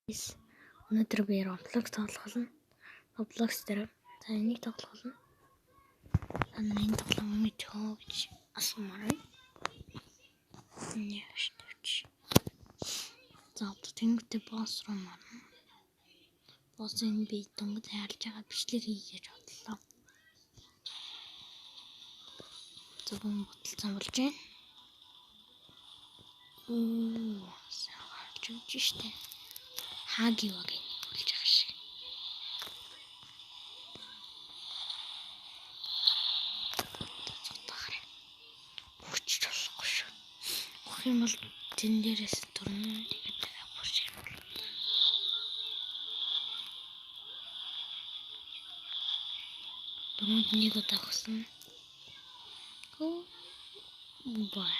Өнөөдөр би Roblox тоглоно. Roblox дээр энийг тоглоно. Энэ тоглоом мэдээ гэж асуумаар. Яштай. За тэнгуүтэй босс руу марна. Боссын би дөнгөж хайрлаж байгаа бичлэг хийгээд бодлоо. Зөвхөн бодлоо болж байна. Саарч үуч штэ. Хаги ваги болж байгаа шиг. Хүч болохгүй шүү. Өх юм бол тэн дээрээс төрнө. Тэгээд бүрш юм. Дөрөнд нэг удаа гсэн. Оо бай.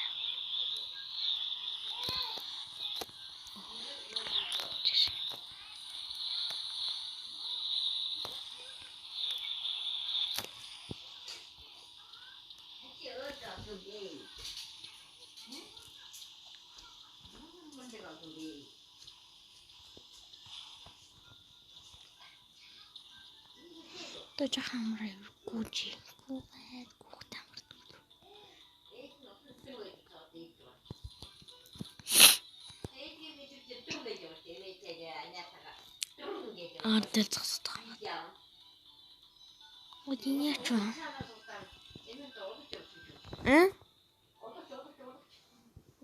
Тэ жахамраа гүжи. Гүбэд гүтамар. Тэ цацтай. Одиняч.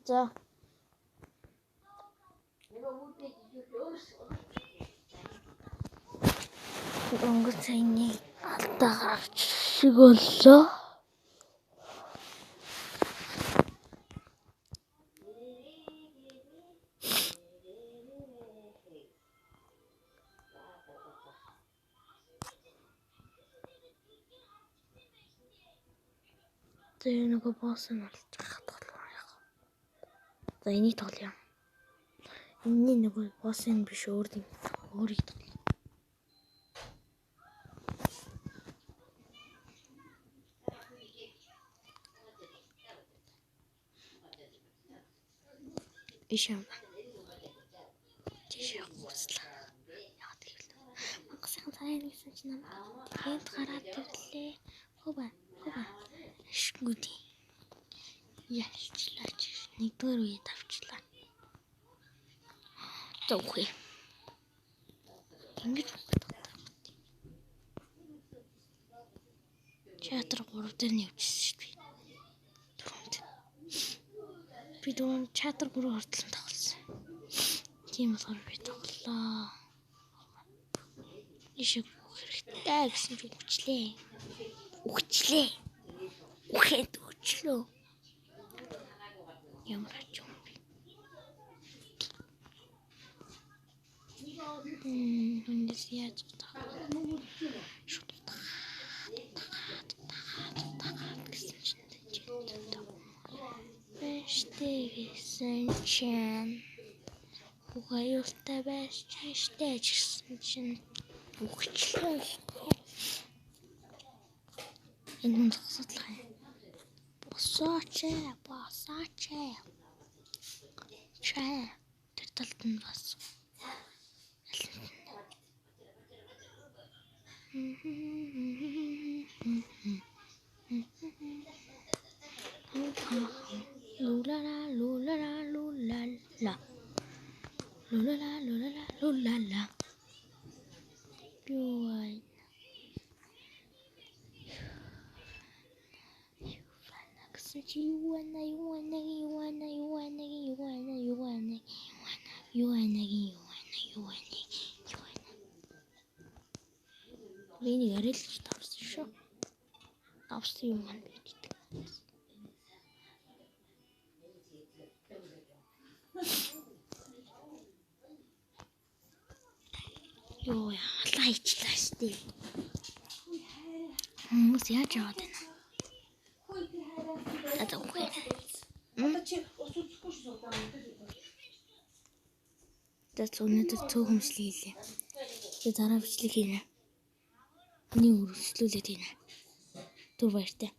За. Онгоцны алдаагч шиг боллоо. Тэгээ нөгөө босс нь болж байгаа тоглоом яах. За энийг тоглоё. Энэний нөгөө босс нь биш өөрийг тоглоё. Ишам. Тишээ гуслаа. Яа тэгэл. Мангасан цаана гэсэн чинь намайг тэгээд гараад ирлээ. Хөөе. Шгүди. Ялчлаач. Нэгдүгээр үе тавчлаа. Төвхий. Ингэж боддог. Театр 3 дээр нэвчсэн шүү дээ. Би дөрөв театр 3 хүртэл тоглосон. Тийм болохоор би тоглолоо. Ишиг хэрэгтэй гэсэн чи үгчлээ. Үхлөө. Ямар ч юм би. Хүнээс яаж тоглох. Гэсэн чинь Ухаёртай байштай гэсэн чинь үхчлээ. Энэ асуудал юм. Босооч. Чаа. Тэр талд нь бас. Лулала. Юуай. Миний ярил ч тавсан шүү. Тавсан юм байна гэдэг. Йоо яалаа ичлээ штэ. Хүмүүс яаж яваад байна? Атахгүй. Тэц өнөдөр цөөхөмжлэг хийлээ. Тэгээ дараа бичлэг хийнэ. Миний үргэлжлүүлээд хийнэ. Түр баяртай.